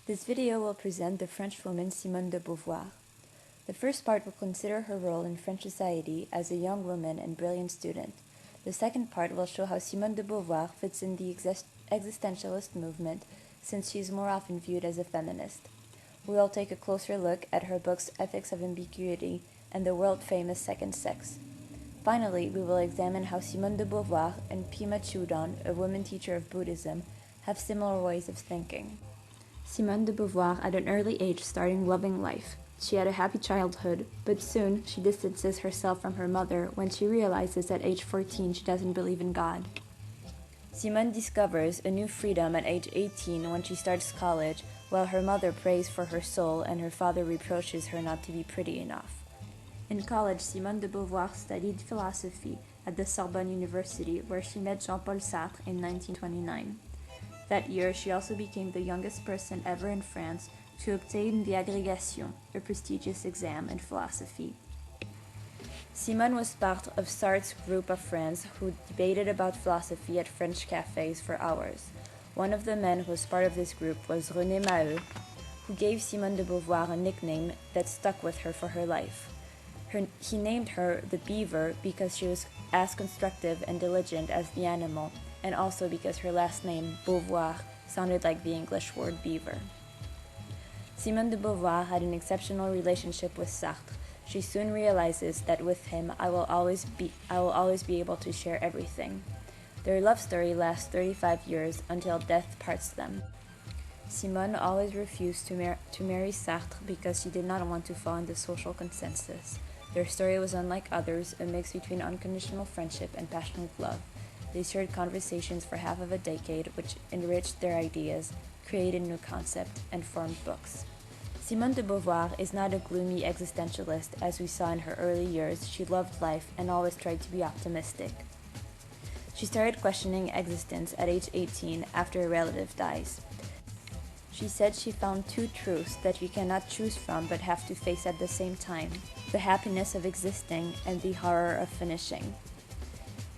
This video will present the French woman Simone de Beauvoir. The first part will consider her role in French society as a young woman and brilliant student. The second part will show how Simone de Beauvoir fits in the existentialist movement, since she is more often viewed as a feminist. We will take a closer look at her books Ethics of Ambiguity and the world-famous Second Sex. Finally, we will examine how Simone de Beauvoir and Pema Chodron, a woman teacher of Buddhism, have similar ways of thinking. Simone de Beauvoir at an early age started loving life. She had a happy childhood, but soon she distances herself from her mother when she realizes at age 14 she doesn't believe in God. Simone discovers a new freedom at age 18 when she starts college, while her mother prays for her soul and her father reproaches her not to be pretty enough. In college, Simone de Beauvoir studied philosophy at the Sorbonne University, where she met Jean-Paul Sartre in 1929. That year, she also became the youngest person ever in France to obtain the agrégation, a prestigious exam in philosophy. Simone was part of Sartre's group of friends who debated about philosophy at French cafes for hours. One of the men who was part of this group was René Maheu, who gave Simone de Beauvoir a nickname that stuck with her for her life. He named her the beaver because she was as constructive and diligent as the animal, and also because her last name, Beauvoir, sounded like the English word beaver. Simone de Beauvoir had an exceptional relationship with Sartre. She soon realizes that with him, I will always be able to share everything. Their love story lasts 35 years until death parts them. Simone always refused to marry Sartre because she did not want to fall in the social consensus. Their story was unlike others, a mix between unconditional friendship and passionate love. They shared conversations for half of a decade, which enriched their ideas, created new concepts, and formed books. Simone de Beauvoir is not a gloomy existentialist as we saw in her early years. She loved life and always tried to be optimistic. She started questioning existence at age 18 after a relative dies. She said she found two truths that we cannot choose from but have to face at the same time: the happiness of existing and the horror of finishing.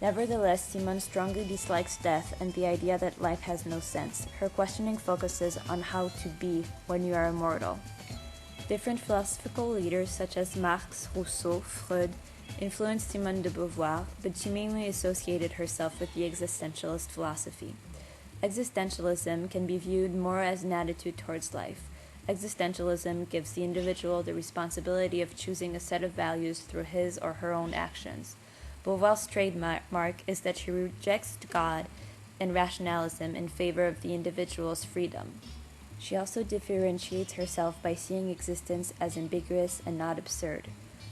Nevertheless, Simone strongly dislikes death and the idea that life has no sense. Her questioning focuses on how to be when you are immortal. Different philosophical leaders such as Marx, Rousseau, Freud influenced Simone de Beauvoir, but she mainly associated herself with the existentialist philosophy. Existentialism can be viewed more as an attitude towards life. Existentialism gives the individual the responsibility of choosing a set of values through his or her own actions. Beauvoir's trademark is that she rejects God and rationalism in favor of the individual's freedom. She also differentiates herself by seeing existence as ambiguous and not absurd.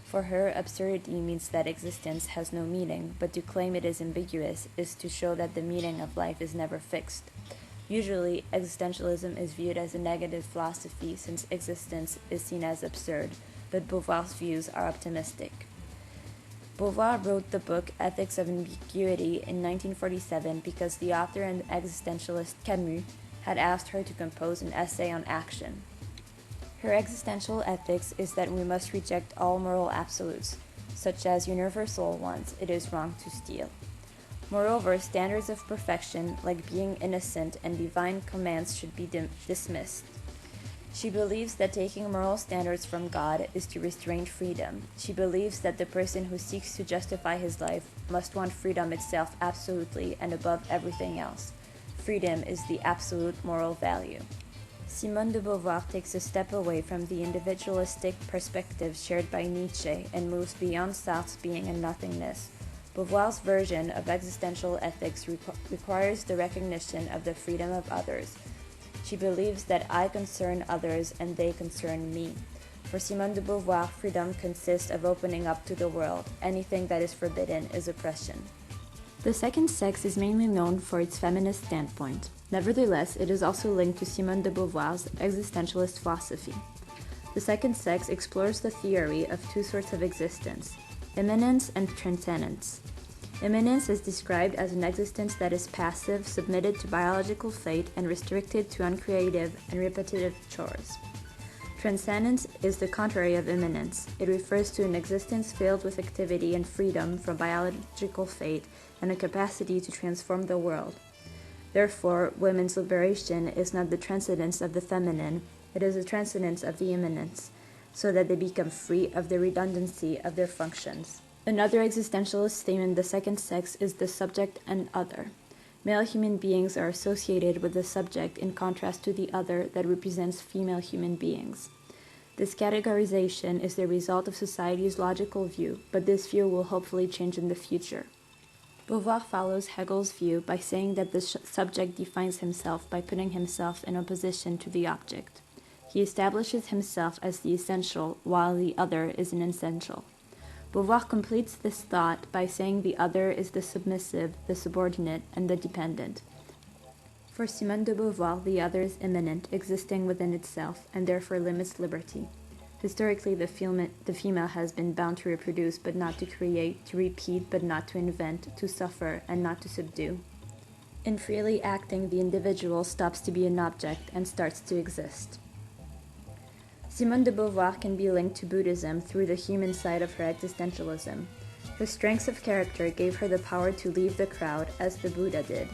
For her, absurdity means that existence has no meaning, but to claim it is ambiguous is to show that the meaning of life is never fixed. Usually, existentialism is viewed as a negative philosophy since existence is seen as absurd, but Beauvoir's views are optimistic. Beauvoir wrote the book Ethics of Ambiguity in 1947 because the author and existentialist Camus had asked her to compose an essay on action. Her existential ethics is that we must reject all moral absolutes, such as universal ones: it is wrong to steal. Moreover, standards of perfection, like being innocent and divine commands, should be dismissed. She believes that taking moral standards from God is to restrain freedom. She believes that the person who seeks to justify his life must want freedom itself absolutely and above everything else. Freedom is the absolute moral value. Simone de Beauvoir takes a step away from the individualistic perspective shared by Nietzsche and moves beyond Sartre's being and nothingness. Beauvoir's version of existential ethics requires the recognition of the freedom of others. She believes that I concern others and they concern me. For Simone de Beauvoir, freedom consists of opening up to the world. Anything that is forbidden is oppression. The Second Sex is mainly known for its feminist standpoint. Nevertheless, it is also linked to Simone de Beauvoir's existentialist philosophy. The Second Sex explores the theory of two sorts of existence: immanence and transcendence. Immanence is described as an existence that is passive, submitted to biological fate, and restricted to uncreative and repetitive chores. Transcendence is the contrary of immanence. It refers to an existence filled with activity and freedom from biological fate and a capacity to transform the world. Therefore, women's liberation is not the transcendence of the feminine, it is a transcendence of the immanence, so that they become free of the redundancy of their functions. Another existentialist theme in the second sex is the subject and other. Male human beings are associated with the subject in contrast to the other that represents female human beings. This categorization is the result of society's logical view, but this view will hopefully change in the future. Beauvoir follows Hegel's view by saying that the subject defines himself by putting himself in opposition to the object. He establishes himself as the essential, while the other is an essential. Beauvoir completes this thought by saying the other is the submissive, the subordinate, and the dependent. For Simone de Beauvoir, the other is immanent, existing within itself, and therefore limits liberty. Historically, the female has been bound to reproduce but not to create, to repeat but not to invent, to suffer and not to subdue. In freely acting, the individual stops to be an object and starts to exist. Simone de Beauvoir can be linked to Buddhism through the human side of her existentialism. Her strengths of character gave her the power to leave the crowd, as the Buddha did.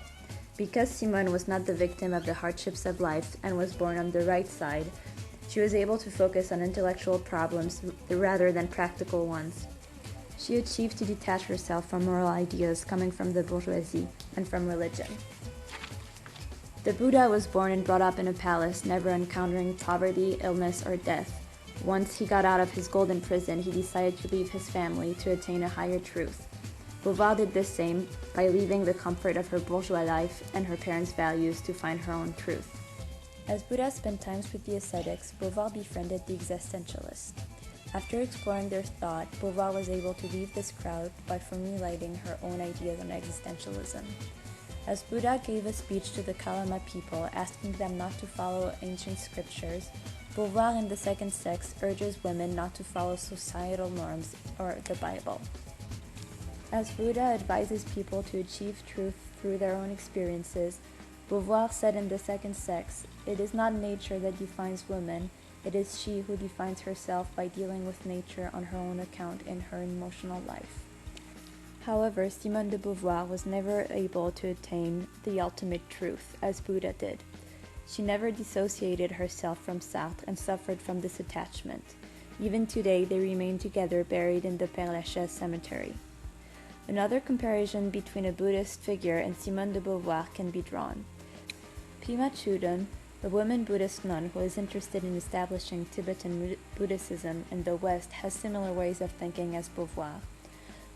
Because Simone was not the victim of the hardships of life and was born on the right side, she was able to focus on intellectual problems rather than practical ones. She achieved to detach herself from moral ideas coming from the bourgeoisie and from religion. The Buddha was born and brought up in a palace, never encountering poverty, illness, or death. Once he got out of his golden prison, he decided to leave his family to attain a higher truth. Beauvoir did the same by leaving the comfort of her bourgeois life and her parents' values to find her own truth. As Buddha spent times with the ascetics, Beauvoir befriended the Existentialists. After exploring their thought, Beauvoir was able to leave this crowd by formulating her own ideas on existentialism. As Buddha gave a speech to the Kalama people, asking them not to follow ancient scriptures, Beauvoir in the second sex urges women not to follow societal norms or the Bible. As Buddha advises people to achieve truth through their own experiences, Beauvoir said in the second sex, "It is not nature that defines women, it is she who defines herself by dealing with nature on her own account in her emotional life." However, Simone de Beauvoir was never able to attain the ultimate truth, as Buddha did. She never dissociated herself from Sartre and suffered from this attachment. Even today, they remain together, buried in the Père Lachaise cemetery. Another comparison between a Buddhist figure and Simone de Beauvoir can be drawn. Pema Chodron, a woman Buddhist nun who is interested in establishing Tibetan Buddhism in the West, has similar ways of thinking as Beauvoir.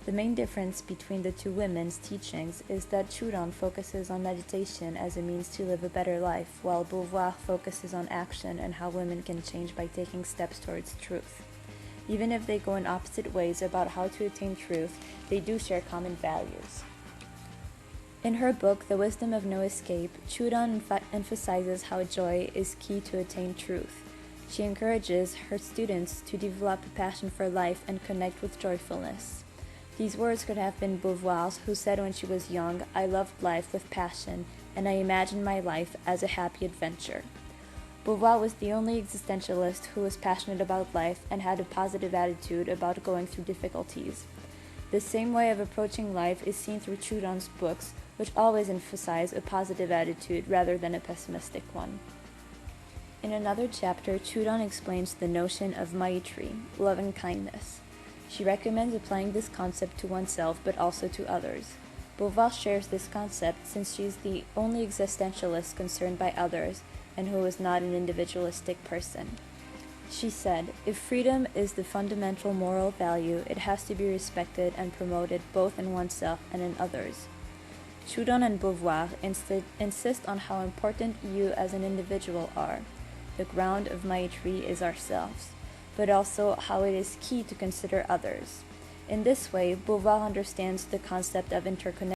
The main difference between the two women's teachings is that Chodron focuses on meditation as a means to live a better life, while Beauvoir focuses on action and how women can change by taking steps towards truth. Even if they go in opposite ways about how to attain truth, they do share common values. In her book, The Wisdom of No Escape, Chodron emphasizes how joy is key to attain truth. She encourages her students to develop a passion for life and connect with joyfulness. These words could have been Beauvoir's, who said when she was young, "I loved life with passion, and I imagined my life as a happy adventure." Beauvoir was the only existentialist who was passionate about life and had a positive attitude about going through difficulties. The same way of approaching life is seen through Chodron's books, which always emphasize a positive attitude rather than a pessimistic one. In another chapter, Chodron explains the notion of Maitri, loving kindness. She recommends applying this concept to oneself but also to others. Beauvoir shares this concept since she is the only existentialist concerned by others and who is not an individualistic person. She said, "If freedom is the fundamental moral value, it has to be respected and promoted both in oneself and in others." Chodron and Beauvoir insist on how important you as an individual are. The ground of Maitri is ourselves, but also how it is key to consider others. In this way, Beauvoir understands the concept of interconnection